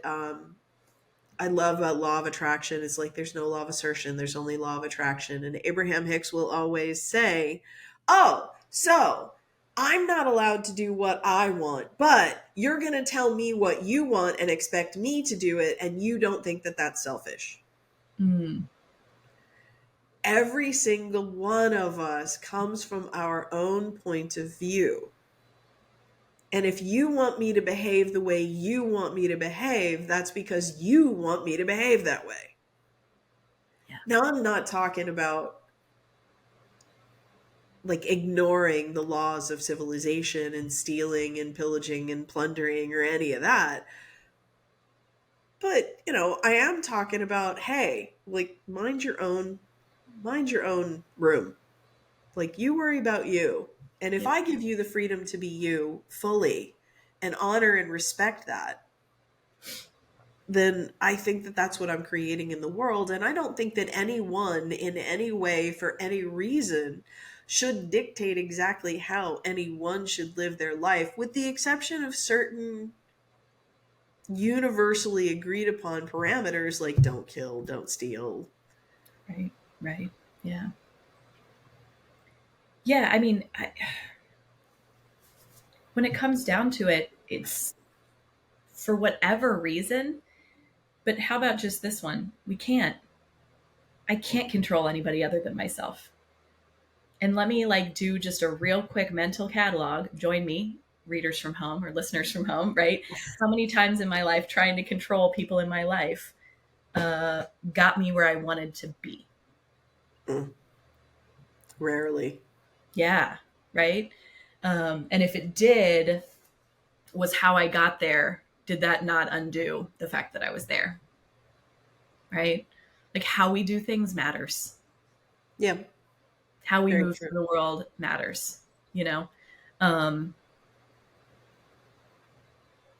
I love about law of attraction is like there's no law of assertion, there's only law of attraction. And Abraham Hicks will always say, "Oh, so I'm not allowed to do what I want, but you're going to tell me what you want and expect me to do it, and you don't think that that's selfish." Mm, Every single one of us comes from our own point of view. And if you want me to behave the way you want me to behave, that's because you want me to behave that way. yeah. Now, I'm not talking about like ignoring the laws of civilization and stealing and pillaging and plundering or any of that. But, I am talking about, hey, like mind your own room. Like you worry about you. And if Yeah. I give you the freedom to be you fully and honor and respect that, then I think that that's what I'm creating in the world. And I don't think that anyone in any way for any reason should dictate exactly how anyone should live their life, with the exception of certain universally agreed upon parameters like don't kill, don't steal. Right. Right. Yeah. Yeah. I mean, when it comes down to it, it's for whatever reason. But how about just this one? I can't control anybody other than myself. And let me like do just a real quick mental catalog. Join me, readers from home or listeners from home, right? How many times in my life trying to control people in my life got me where I wanted to be? Mm, rarely. Yeah, right. And if it did, was how I got there. Did that not undo the fact that I was there? Right? Like how we do things matters. Yeah, How we very move true. through the world matters, you know? Um,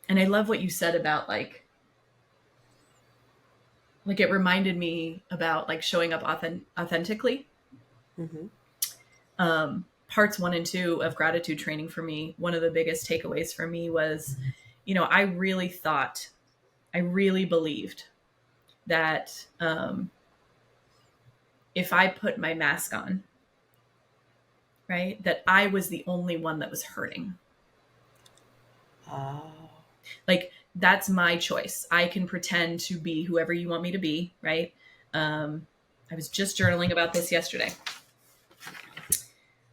and I love what you said about like it reminded me about like showing up authentically. Hmm. Parts 1 and 2 of gratitude training for me, one of the biggest takeaways for me was, I really thought, I really believed that if I put my mask on, right, that I was the only one that was hurting. Oh. Like that's my choice. I can pretend to be whoever you want me to be, right? I was just journaling about this yesterday.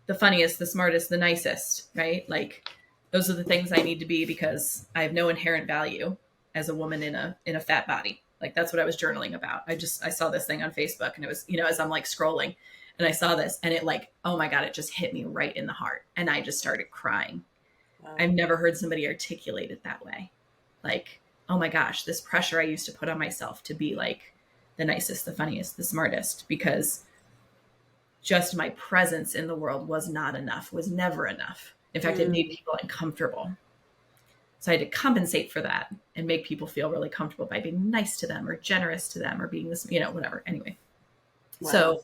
The funniest, the smartest, the nicest, right? Like those are the things I need to be because I have no inherent value as a woman in a fat body. Like that's what I was journaling about. I saw this thing on Facebook and it was, as I'm like scrolling and I saw this and it like, oh my God, it just hit me right in the heart. And I just started crying. Wow. I've never heard somebody articulate it that way. Like, oh my gosh, this pressure I used to put on myself to be like the nicest, the funniest, the smartest, because just my presence in the world was not enough, was never enough. In fact, it made Mm, people uncomfortable. So I had to compensate for that and make people feel really comfortable by being nice to them or generous to them or being this, whatever. Anyway. wow. So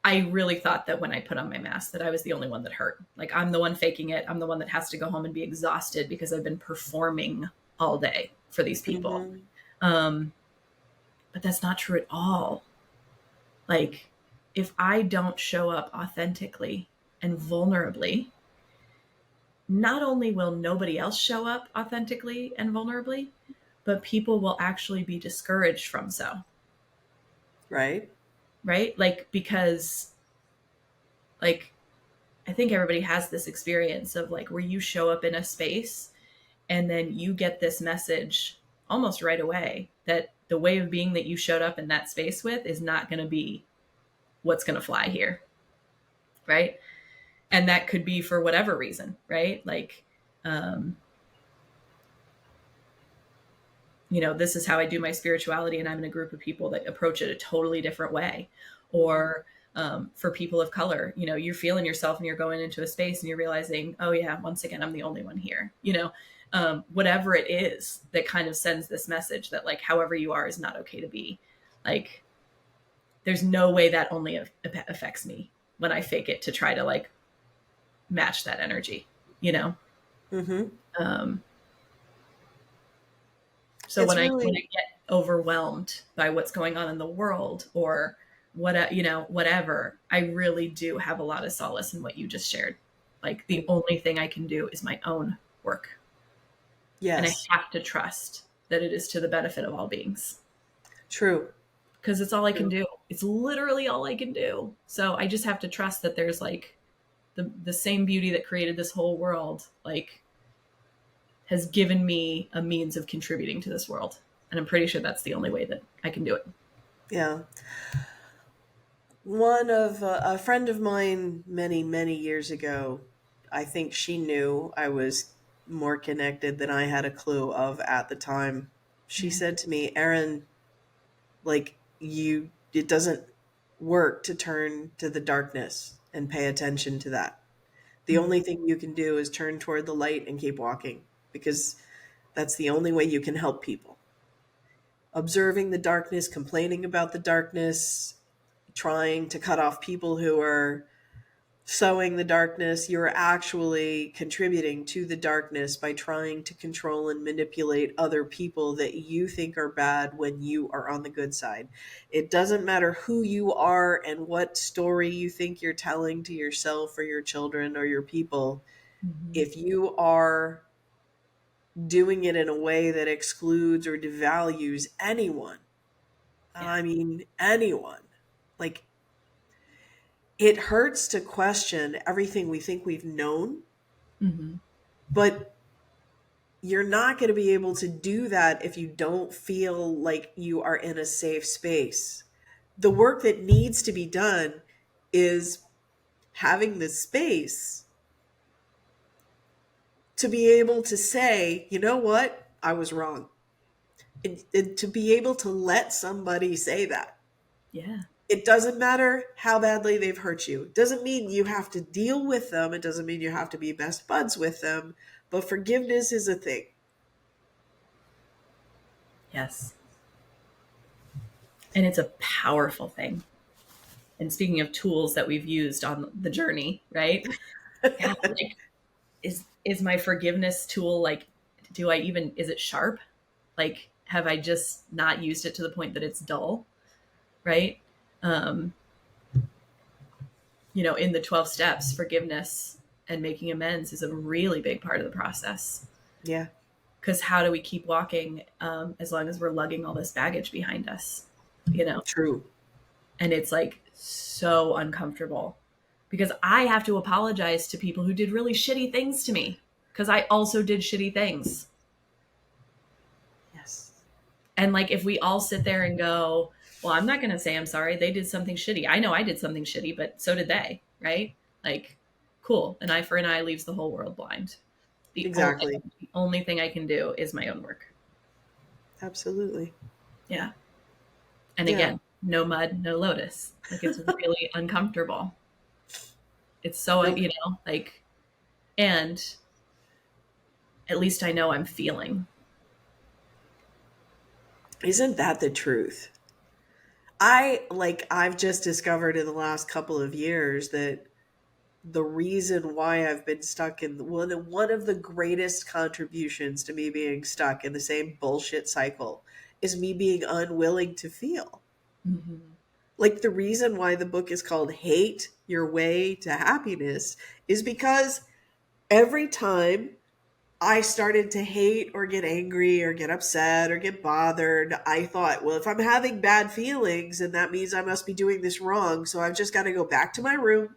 I really thought that when I put on my mask that I was the only one that hurt. Like I'm the one faking it. I'm the one that has to go home and be exhausted because I've been performing all day for these people. Hmm. Um, but that's not true at all. Like if I don't show up authentically and vulnerably, not only will nobody else show up authentically and vulnerably, but people will actually be discouraged from so. Right. Right? Like, because, like, I think everybody has this experience of like where you show up in a space and then you get this message almost right away that the way of being that you showed up in that space with is not going to be what's going to fly here. Right? And that could be for whatever reason, right? Like, um, this is how I do my spirituality, and I'm in a group of people that approach it a totally different way. Or for people of color, you're feeling yourself and you're going into a space and you're realizing, oh yeah, once again, I'm the only one here. Whatever it is that kind of sends this message that like, however you are is not okay to be. Like, there's no way that only affects me when I fake it to try to like match that energy, you know? Mm-hmm. Um, so It's when I really, get overwhelmed by what's going on in the world or what, whatever, I really do have a lot of solace in what you just shared. Like the only thing I can do is my own work. And I yes, have to trust that it is to the benefit of all beings true. because it's all I can True. do. It's literally all I can do. So I just have to trust that there's like the same beauty that created this whole world, like has given me a means of contributing to this world. And I'm pretty sure that's the only way that I can do it. Yeah. One of a friend of mine many, many years ago, I think she knew I was more connected than I had a clue of at the time. She Yeah. said to me, Erin, like it doesn't work to turn to the darkness and pay attention to that. The Mm-hmm. only thing you can do is turn toward the light and keep walking because that's the only way you can help people. Observing the darkness, complaining about the darkness, trying to cut off people who are sowing the darkness, you're actually contributing to the darkness by trying to control and manipulate other people that you think are bad when you are on the good side. It doesn't matter who you are and what story you think you're telling to yourself or your children or your people. Mm-hmm. If you are doing it in a way that excludes or devalues anyone, and Yeah. I mean anyone, like it hurts to question everything we think we've known, Mm-hmm. but you're not going to be able to do that if you don't feel like you are in a safe space. The work that needs to be done is having the space to be able to say, you know what, I was wrong. And to be able to let somebody say that. Yeah. It doesn't matter how badly they've hurt you. It doesn't mean you have to deal with them. It doesn't mean you have to be best buds with them. But forgiveness is a thing. Yes. And it's a powerful thing. And speaking of tools that we've used on the journey, right? Yeah, like is my forgiveness tool like do I even is it sharp? Like have I just not used it to the point that it's dull, right? Um, in the 12 steps, forgiveness and making amends is a really big part of the process. Yeah, Because how do we keep walking as long as we're lugging all this baggage behind us? You know, true. and it's like so uncomfortable because I have to apologize to people who did really shitty things to me because I also did shitty things. Yes. And like if we all sit there and go, well, I'm not going to say I'm sorry. They did something shitty. I know I did something shitty, but so did they, right? Like, cool. An eye for an eye leaves the whole world blind. Exactly. The only thing I can do is my own work. Absolutely. Yeah. And Yeah. again, no mud, no lotus. Like it's really uncomfortable. It's so, Nope. like, and at least I know I'm feeling. Isn't that the truth? I've just discovered in the last couple of years that the reason why I've been stuck in one of the greatest contributions to me being stuck in the same bullshit cycle is me being unwilling to feel. Mm-hmm. Like the reason why the book is called Hate Your Way to Happiness is because every time I started to hate or get angry or get upset or get bothered, I thought, well, if I'm having bad feelings, then that means I must be doing this wrong. So I've just got to go back to my room,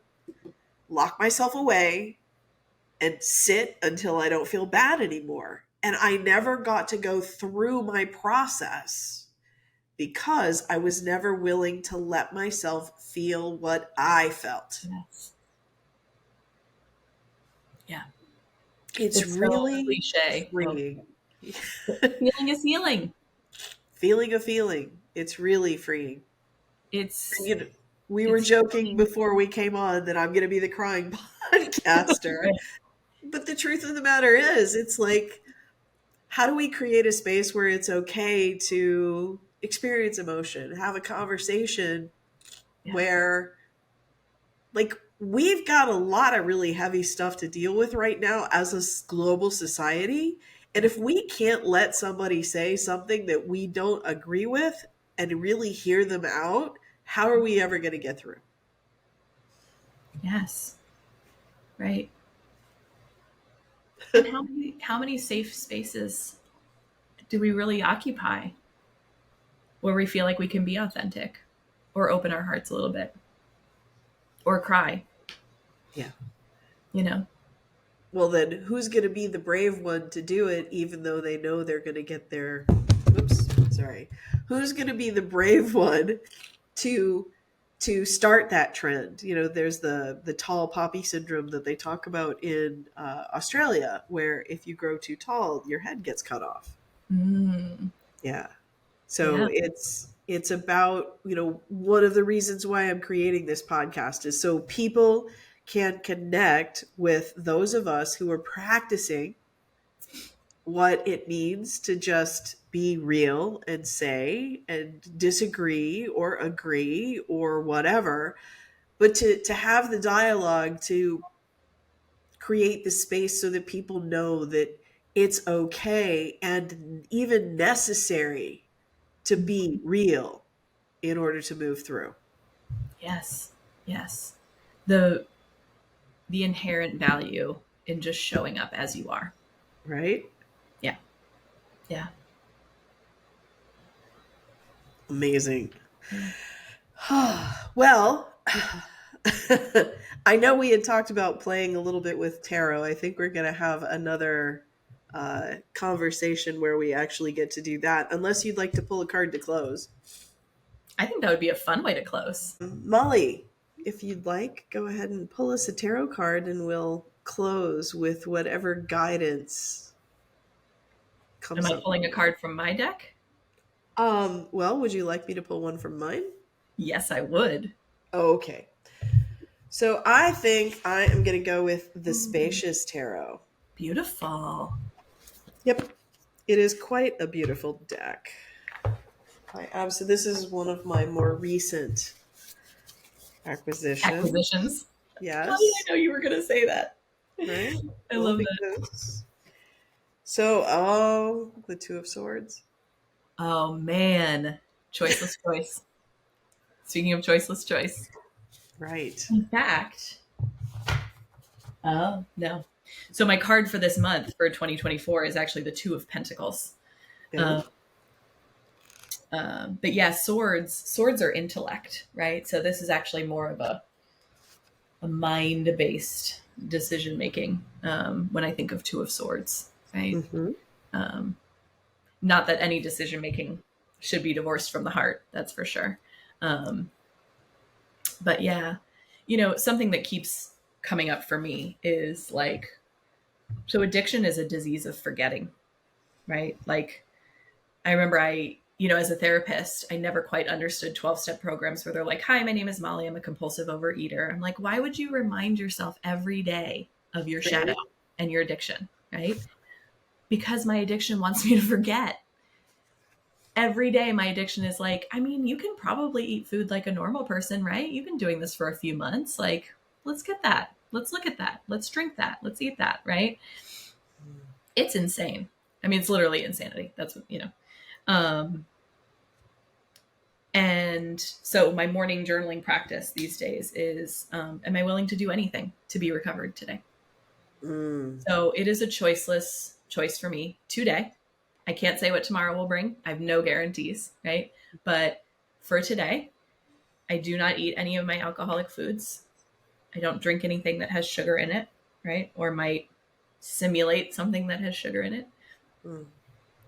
lock myself away, and sit until I don't feel bad anymore. And I never got to go through my process because I was never willing to let myself feel what I felt. Yes. Yeah. It's It's so really cliche. Oh, freeing. feeling is healing. Feeling a feeling. It's really freeing. And, It's, we were it's joking healing. before we came on that I'm going to be the crying podcaster. Right. But the truth of the matter is, it's like, how do we create a space where it's okay to experience emotion, have a conversation, where like we've got a lot of really heavy stuff to deal with right now as a global society. And if we can't let somebody say something that we don't agree with and really hear them out, how are we ever going to get through? Yes. Right. And how many safe spaces do we really occupy where we feel like we can be authentic or open our hearts a little bit or cry? Yeah. You know? Well, then who's going to be the brave one to do it, even though they know they're going to get their, oops, sorry. Who's going to be the brave one to start that trend? You know, there's the tall poppy syndrome that they talk about in Australia, where if you grow too tall, your head gets cut off. Mm, Yeah. So yeah. it's about, you know, one of the reasons why I'm creating this podcast is so people can connect with those of us who are practicing what it means to just be real and say and disagree or agree or whatever, but to have the dialogue, to create the space so that people know that it's okay and even necessary to be real in order to move through. Yes. Yes. The the inherent value in just showing up as you are. Right? Yeah. Yeah. Amazing. Yeah. Well, I know we had talked about playing a little bit with tarot. I think we're going to have another conversation where we actually get to do that, unless you'd like to pull a card to close. I think that would be a fun way to close. Molly, if you'd like, go ahead and pull us a tarot card and we'll close with whatever guidance Am comes I up. pulling a card from my deck? Well, would you like me to pull one from mine? Yes, I would. Okay. So I think I am going to go with the Spacious Tarot. Beautiful. Yep. It is quite a beautiful deck. So this is one of my more recent acquisitions. Acquisitions. How did Yes. I know you were going to say that? Right? I Well, love that. because so the Two of Swords. Oh, man. Choiceless choice. Speaking of choiceless choice. Right. In fact, oh, no. So my card for this month for 2024 is actually the Two of Pentacles. Yeah. But yeah, swords are intellect, right? So this is actually more of a mind-based decision making when I think of Two of Swords, right? Mm-hmm. Um, not that any decision making should be divorced from the heart, that's for sure. But yeah, something that keeps coming up for me is like, so addiction is a disease of forgetting, right? Like, I remember as a therapist, I never quite understood 12-step programs where they're like, hi, my name is Molly. I'm a compulsive overeater. I'm like, why would you remind yourself every day of your shadow Right. and your addiction, right? Because my addiction wants me to forget. Every day, my addiction is like, I mean, you can probably eat food like a normal person, right? You've been doing this for a few months. Like, let's get that. Let's look at that. Let's drink that. Let's eat that, right? It's insane. I mean, it's literally insanity. That's what. And so my morning journaling practice these days is, am I willing to do anything to be recovered today? Mm. So it is a choiceless choice for me today. I can't say what tomorrow will bring. I have no guarantees, right? But for today, I do not eat any of my alcoholic foods. I don't drink anything that has sugar in it, right? Or might simulate something that has sugar in it. Mm.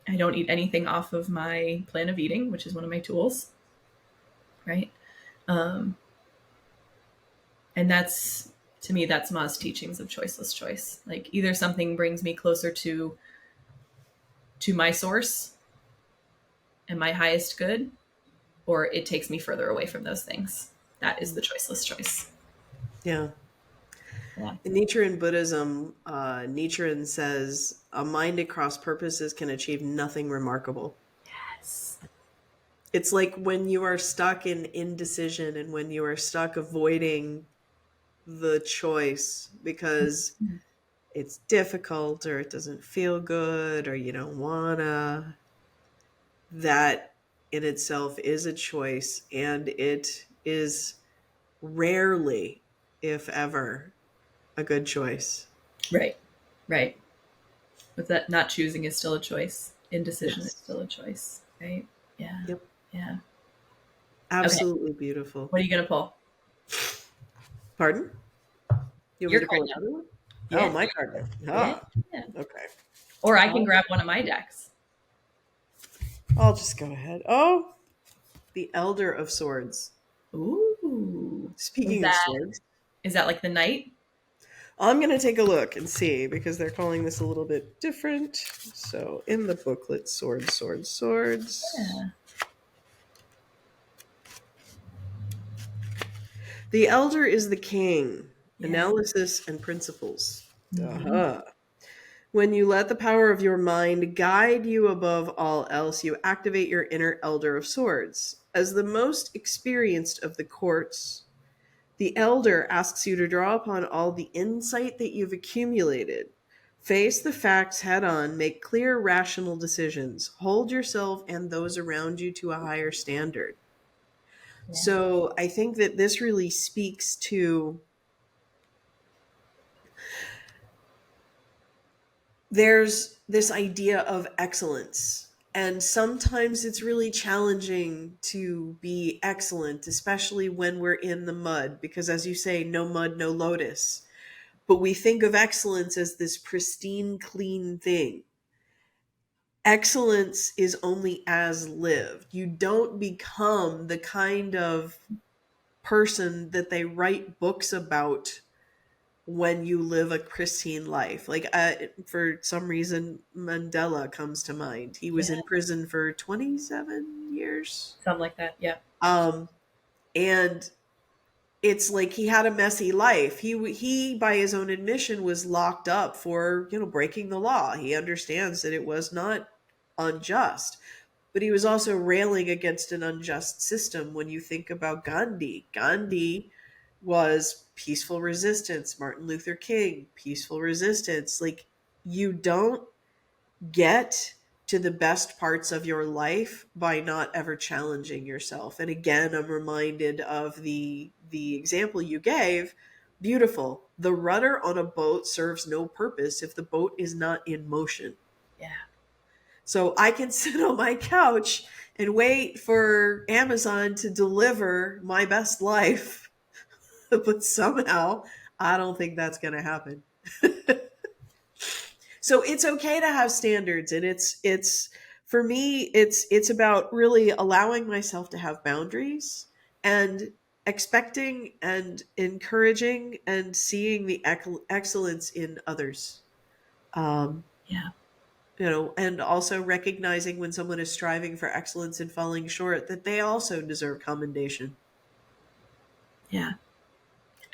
I don't eat anything off of my plan of eating, which is one of my tools, right? And that's, to me, that's Ma's teachings of choiceless choice. Like, either something brings me closer to my source and my highest good, or it takes me further away from those things. That is the choiceless choice. Yeah. Yeah. In Nichiren Buddhism, Nichiren says, a mind at cross purposes can achieve nothing remarkable. Yes. It's like when you are stuck in indecision and when you are stuck avoiding the choice because it's difficult or it doesn't feel good or you don't wanna. That in itself is a choice, and it is rarely, if ever, a good choice. Right. Right. With that, not choosing is still a choice. Indecision is Yes. still a choice. Right. Yeah. Yep. Yeah. Okay. Absolutely beautiful. What are you going to pull? Pardon? You want me Your to card pull now. another one? Oh, Yeah. my card. Yeah. Ah, Yeah. okay. Or I can I'll, grab one of my decks. I'll just go ahead. Oh, the Elder of Swords. Ooh. Is Speaking of that swords, is that like the knight? I'm going to take a look and see because they're calling this a little bit different. So, in the booklet, swords, swords, swords. Yeah. The elder is the king. Yeah. Analysis and principles. Mm-hmm. Aha. When you let the power of your mind guide you above all else, you activate your inner elder of swords. As the most experienced of the courts, the elder asks you to draw upon all the insight that you've accumulated. Face the facts head on, make clear, rational decisions, hold yourself and those around you to a higher standard. Yeah. So I think that this really speaks to there's this idea of excellence. And sometimes it's really challenging to be excellent, especially when we're in the mud, because as you say, no mud, no lotus. But we think of excellence as this pristine, clean thing. Excellence is only as lived. You don't become the kind of person that they write books about when you live a pristine life. Like, for some reason, Mandela comes to mind. He was Yeah. in prison for 27 years. Something like that. Yeah. Um, and it's like he had a messy life. He by his own admission was locked up for, breaking the law. He understands that it was not unjust, but he was also railing against an unjust system. When you think about Gandhi was peaceful resistance. Martin Luther King, peaceful resistance. Like, you don't get to the best parts of your life by not ever challenging yourself. And again, I'm reminded of the example you gave. Beautiful. The rudder on a boat serves no purpose if the boat is not in motion. Yeah. So I can sit on my couch and wait for Amazon to deliver my best life, but somehow I don't think that's going to happen. So it's okay to have standards, and it's for me it's about really allowing myself to have boundaries and expecting and encouraging and seeing the excellence in others. Um, Yeah. and also recognizing when someone is striving for excellence and falling short that they also deserve commendation. Yeah.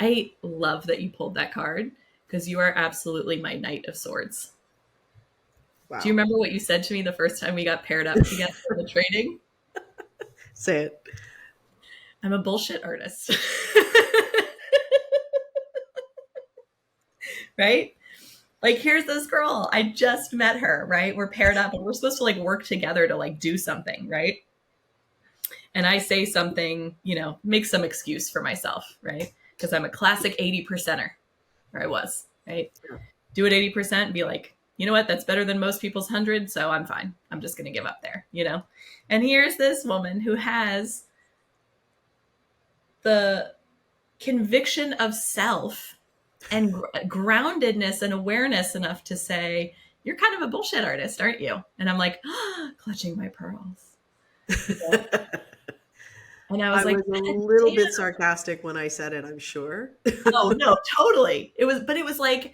I love that you pulled that card because you are absolutely my Knight of Swords. Do you Wow. remember what you said to me the first time we got paired up together for the trading? Say it. I'm a bullshit artist. Right? Like, here's this girl. I just met her, right? We're paired up and we're supposed to like work together to like do something, right? And I say something, make some excuse for myself, right? Because I'm a classic 80 percenter, or I was, right? Do it 80% and be like, you know what? That's better than most people's 100. So I'm fine. I'm just going to give up there. And here's this woman who has the conviction of self and groundedness and awareness enough to say, you're kind of a bullshit artist, aren't you? And I'm like, clutching my pearls. And I was I like, was a little damn. bit sarcastic when I said it, I'm sure. Oh no, totally. But it was like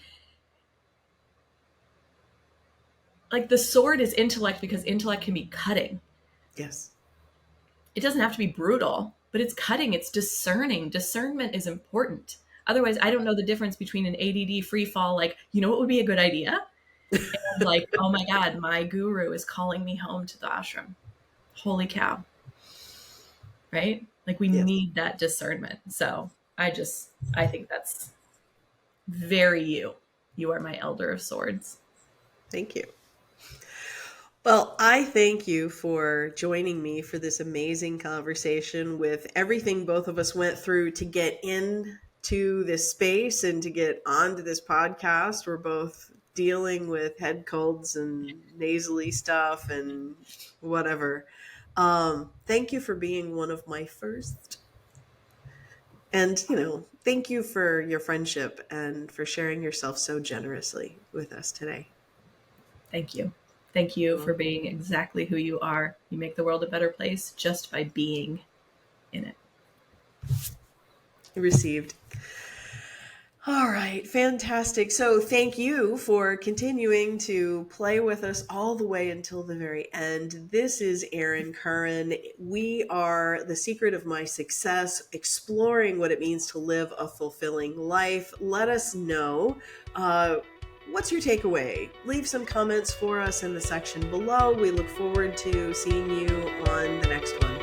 the sword is intellect because intellect can be cutting. Yes. It doesn't have to be brutal, but it's cutting, it's discerning. Discernment is important. Otherwise, I don't know the difference between an ADD free fall, like, what would be a good idea? And like, oh my God, my guru is calling me home to the ashram. Holy cow. right? Like we Yes. need that discernment. So I think that's very you. You are my elder of swords. Thank you. Well, I thank you for joining me for this amazing conversation with everything both of us went through to get into this space and to get onto this podcast. We're both dealing with head colds and nasally stuff and whatever. Thank you for being one of my first. And, thank you for your friendship and for sharing yourself so generously with us today. Thank you. Thank you for Well, being exactly who you are. You make the world a better place just by being in it. received. All right, fantastic. So, thank you for continuing to play with us all the way until the very end. This is Erin Curran. We are The Secret of My Success, exploring what it means to live a fulfilling life. Let us know. What's your takeaway? Leave some comments for us in the section below. We look forward to seeing you on the next one.